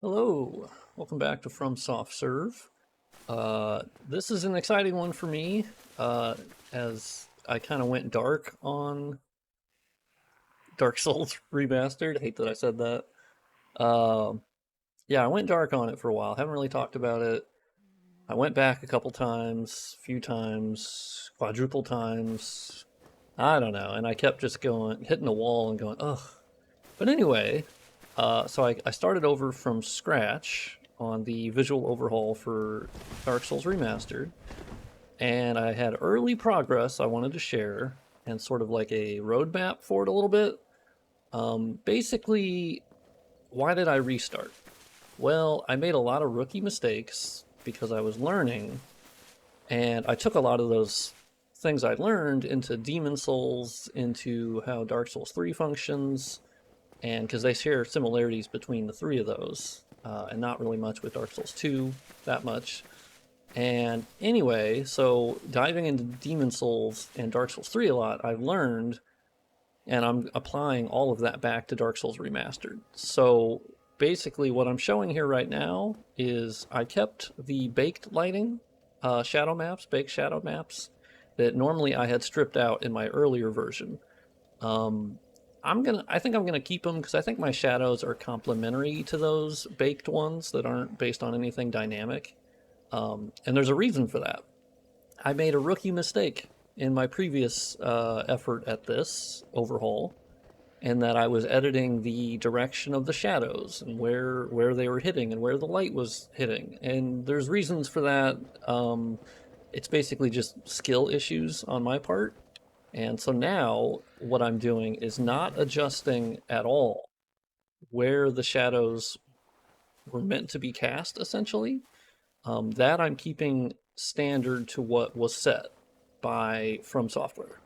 Hello, welcome back to From Soft Serve. This is an exciting one for me, as I kind of went dark on Dark Souls Remastered. I hate that I said that. Um, yeah, I went dark on it for a while. Haven't really talked about it. I went back a couple times, few times, quadruple times. I don't know, and I kept just going, hitting the wall and going, ugh. But anyway, so I started over from scratch on the visual overhaul for Dark Souls Remastered, and I had early progress I wanted to share and sort of like a roadmap for it a little bit. Basically, why did I restart? Well, I made a lot of rookie mistakes because I was learning, and I took a lot of those things I learned into Demon Souls, into how Dark Souls 3 functions, and because they share similarities between the three of those, and not really much with Dark Souls 2, that much. And anyway, so diving into Demon Souls and Dark Souls 3 a lot, I've learned, and I'm applying all of that back to Dark Souls Remastered. So basically, what I'm showing here right now is I kept the baked lighting shadow maps, baked shadow maps, that normally I had stripped out in my earlier version. Um, I think I'm gonna keep them because I think my shadows are complementary to those baked ones that aren't based on anything dynamic. And there's a reason for that. I made a rookie mistake in my previous effort at this overhaul, in that I was editing the direction of the shadows and where they were hitting and where the light was hitting. And there's reasons for that. It's basically just skill issues on my part. And so now what I'm doing is not adjusting at all where the shadows were meant to be cast, essentially. That I'm keeping standard to what was set by From Software.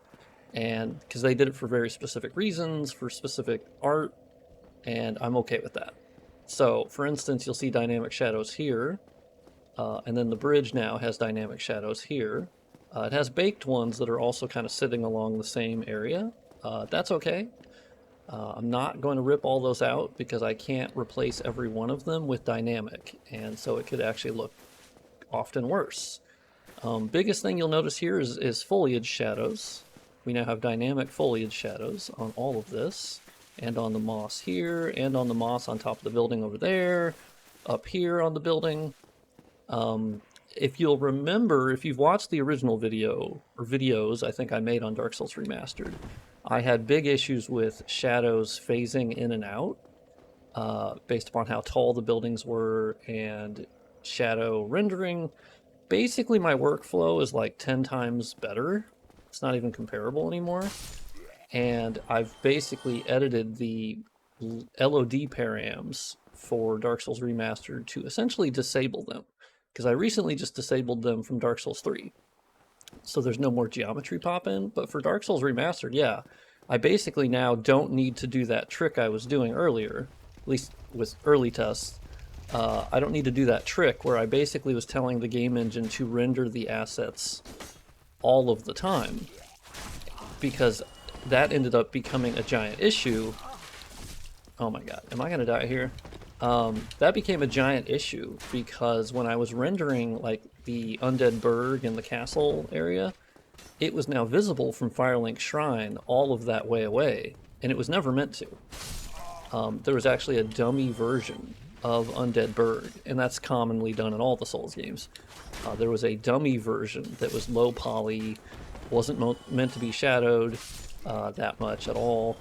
And because they did it for very specific reasons, for specific art, and I'm okay with that. So, for instance, you'll see dynamic shadows here, and then the bridge now has dynamic shadows here. It has baked ones that are also kind of sitting along the same area. That's okay. I'm not going to rip all those out because I can't replace every one of them with dynamic, and so it could actually look often worse. Biggest thing you'll notice here is foliage shadows. We now have dynamic foliage shadows on all of this, and on the moss here, and on the moss on top of the building over there, up here on the building. If you'll remember, if you've watched the original video, or videos I think I made on Dark Souls Remastered, I had big issues with shadows phasing in and out, based upon how tall the buildings were, and shadow rendering. Basically, my workflow is like 10 times better. It's not even comparable anymore. And I've basically edited the LOD params for Dark Souls Remastered to essentially disable them, because I recently just disabled them from Dark Souls 3. So there's no more geometry pop in. But for Dark Souls Remastered, yeah, I basically now don't need to do that trick I was doing earlier, at least with early tests. I don't need to do that trick where I basically was telling the game engine to render the assets all of the time, because that ended up becoming a giant issue. Oh my god, am I gonna die here? That became a giant issue because when I was rendering like the Undead Burg and the castle area, it was now visible from Firelink Shrine all of that way away, and it was never meant to. There was actually a dummy version of Undead Burg, and that's commonly done in all the Souls games. There was a dummy version that was low poly, wasn't meant to be shadowed that much at all,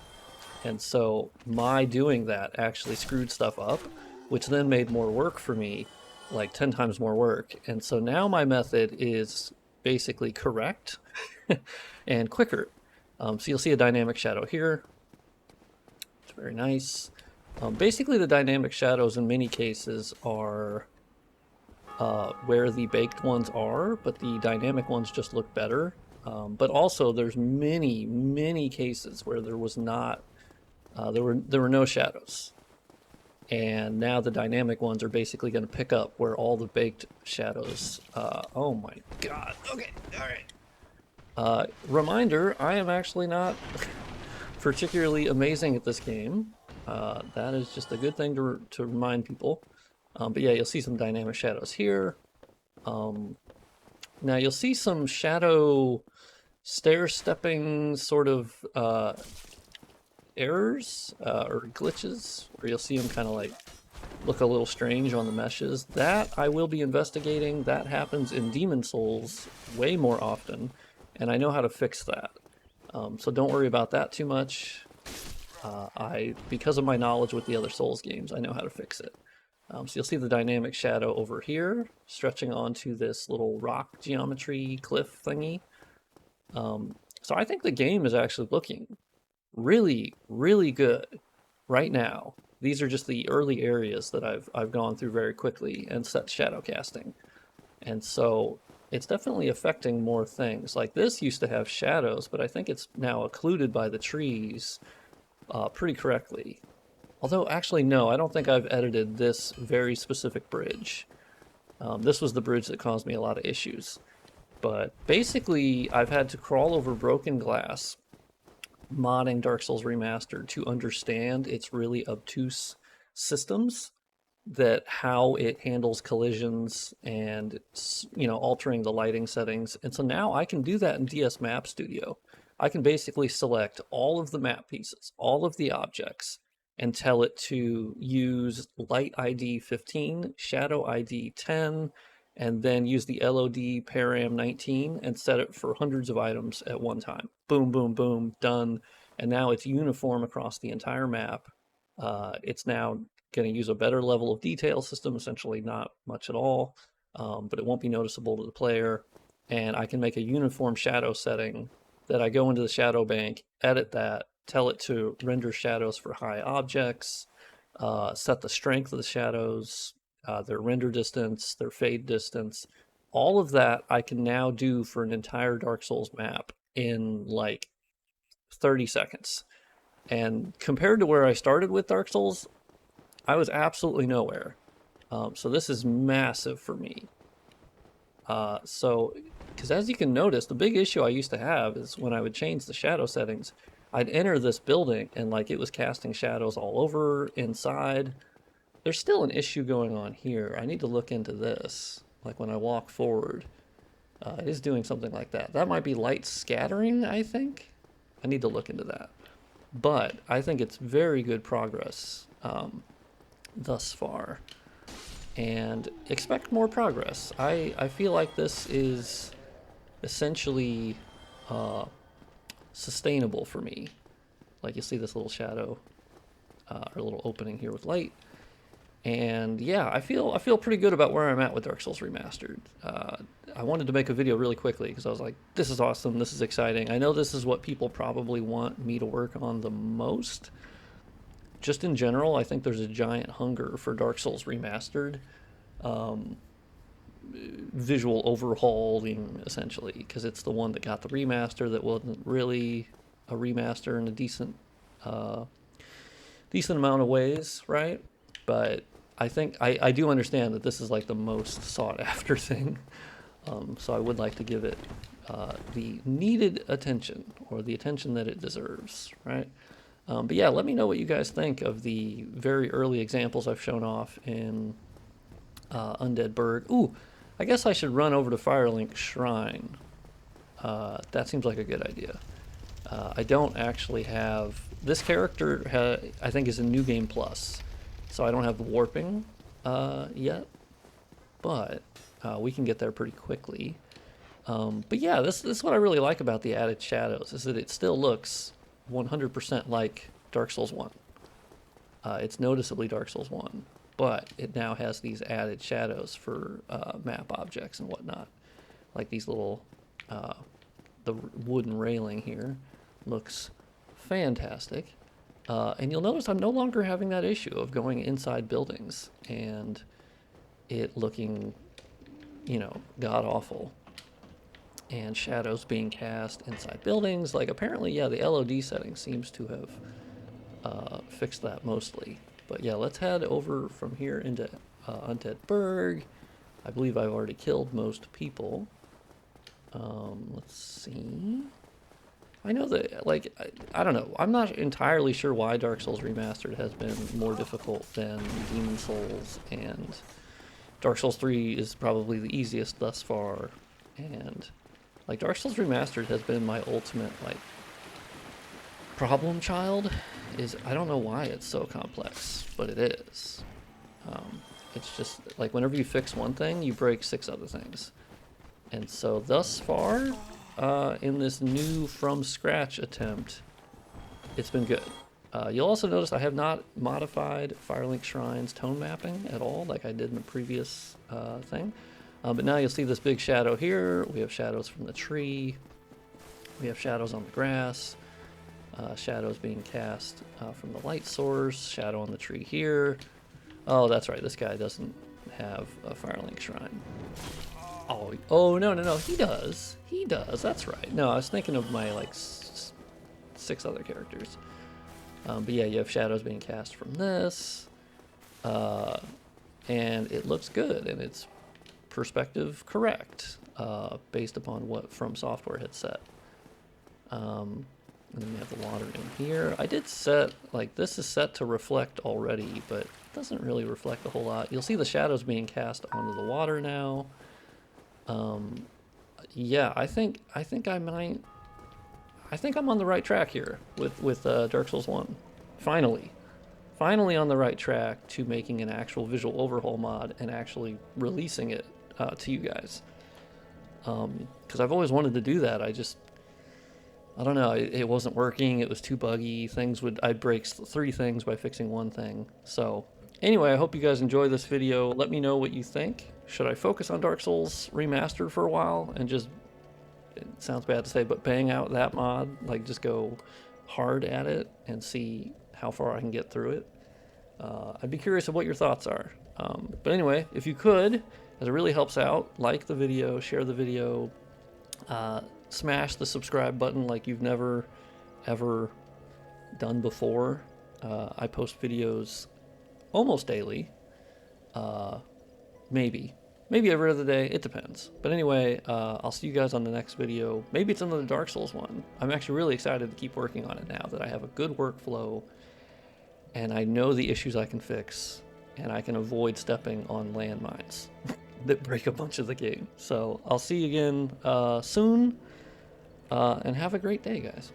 and so my doing that actually screwed stuff up, which then made more work for me, like 10 times more work. And so now my method is basically correct and quicker. So you'll see a dynamic shadow here. It's very nice. Basically, the dynamic shadows in many cases are where the baked ones are, but the dynamic ones just look better. But also, there's many cases where there was not, there were no shadows, and now the dynamic ones are basically going to pick up where all the baked shadows. Oh my god! Okay, all right. Reminder: I am actually not particularly amazing at this game. That is just a good thing to remind people. But yeah, you'll see some dynamic shadows here. Um, Now you'll see some shadow stair-stepping sort of errors or glitches, where you'll see them kind of like look a little strange on the meshes. That I will be investigating. That happens in Demon Souls way more often, and I know how to fix that. So don't worry about that too much. Because of my knowledge with the other Souls games, I know how to fix it. So you'll see the dynamic shadow over here, stretching onto this little rock geometry cliff thingy. So I think the game is actually looking really, really good right now. These are just the early areas that I've gone through very quickly and set shadow casting. And so it's definitely affecting more things. Like this used to have shadows, but I think it's now occluded by the trees pretty correctly. Although, actually, no, I don't think I've edited this very specific bridge. This was the bridge that caused me a lot of issues. But basically, I've had to crawl over broken glass modding Dark Souls Remastered to understand its really obtuse systems, that how it handles collisions and altering the lighting settings. And so now I can do that in DS Map Studio. I can basically select all of the map pieces, all of the objects, and tell it to use light ID 15, shadow ID 10, and then use the LOD param 19 and set it for hundreds of items at one time. Boom, boom, boom, done. And now it's uniform across the entire map. It's now going to use a better level of detail system, essentially not much at all, but it won't be noticeable to the player. And I can make a uniform shadow setting that I go into the shadow bank, edit that, tell it to render shadows for high objects, set the strength of the shadows, their render distance, their fade distance. All of that I can now do for an entire Dark Souls map in like 30 seconds. And compared to where I started with Dark Souls, I was absolutely nowhere. So this is massive for me. Because as you can notice, the big issue I used to have is when I would change the shadow settings, I'd enter this building and like it was casting shadows all over inside. There's still an issue going on here. I need to look into this. Like when I walk forward, it is doing something like that. That might be light scattering, I think. I need to look into that. But I think it's very good progress thus far. And expect more progress. I feel like this is essentially sustainable for me. Like you see this little shadow or little opening here with light. And yeah, I feel pretty good about where I'm at with Dark Souls Remastered. I wanted to make a video really quickly because I was like, this is awesome, this is exciting. I know this is what people probably want me to work on the most. Just in general, I think there's a giant hunger for Dark Souls Remastered. Visual overhauling, essentially, because it's the one that got the remaster that wasn't really a remaster in a decent amount of ways, right? But I think I do understand that this is like the most sought after thing. So I would like to give it the needed attention, or the attention that it deserves, right? But yeah, let me know what you guys think of the very early examples I've shown off in Undead Burg. Ooh, I guess I should run over to Firelink Shrine. That seems like a good idea. I don't actually have... This character, I think, is a New Game Plus, so I don't have the warping yet, but we can get there pretty quickly. But yeah, this is what I really like about the added shadows, is that it still looks 100% like Dark Souls 1. It's noticeably Dark Souls 1, but it now has these added shadows for map objects and whatnot. Like these little, the wooden railing here looks fantastic. And you'll notice I'm no longer having that issue of going inside buildings and it looking, god awful. And shadows being cast inside buildings. Like apparently, yeah, the LOD setting seems to have fixed that mostly. But yeah, let's head over from here into Undead Burg. I believe I've already killed most people. Let's see. I know that, like, I don't know. I'm not entirely sure why Dark Souls Remastered has been more difficult than Demon Souls, and Dark Souls 3 is probably the easiest thus far. And, like, Dark Souls Remastered has been my ultimate, like, problem child. Is I don't know why it's so complex, but it is. It's just, like, whenever you fix one thing, you break 6 other things. And so, thus far, in this new from scratch attempt, it's been good. You'll also notice I have not modified Firelink Shrine's tone mapping at all, like I did in the previous thing. But now you'll see this big shadow here. We have shadows from the tree. We have shadows on the grass. Shadows being cast from the light source. Shadow on the tree here. Oh, that's right. This guy doesn't have a Firelink Shrine. Oh, no, he does. He does, that's right. No, I was thinking of my, like, 6 other characters. But yeah, you have shadows being cast from this. And it looks good, and it's perspective correct, based upon what From Software had set. And then we have the water in here. I did set, like, this is set to reflect already, but it doesn't really reflect a whole lot. You'll see the shadows being cast onto the water now. Yeah, I think I'm on the right track here with Dark Souls 1. Finally on the right track to making an actual visual overhaul mod and actually releasing it to you guys. Because I've always wanted to do that. I don't know, it wasn't working. It was too buggy. I'd break 3 things by fixing 1 thing. So anyway, I hope you guys enjoy this video. Let me know what you think. Should I focus on Dark Souls Remastered for a while and just, it sounds bad to say, but bang out that mod, like just go hard at it and see how far I can get through it? I'd be curious of what your thoughts are. But anyway, if you could, as it really helps out, like the video, share the video, smash the subscribe button like you've never, ever done before. I post videos almost daily. Maybe every other day, it depends. But anyway, I'll see you guys on the next video. Maybe it's another Dark Souls one. I'm actually really excited to keep working on it now that I have a good workflow and I know the issues I can fix, and I can avoid stepping on landmines that break a bunch of the game. So I'll see you again soon, and have a great day, guys.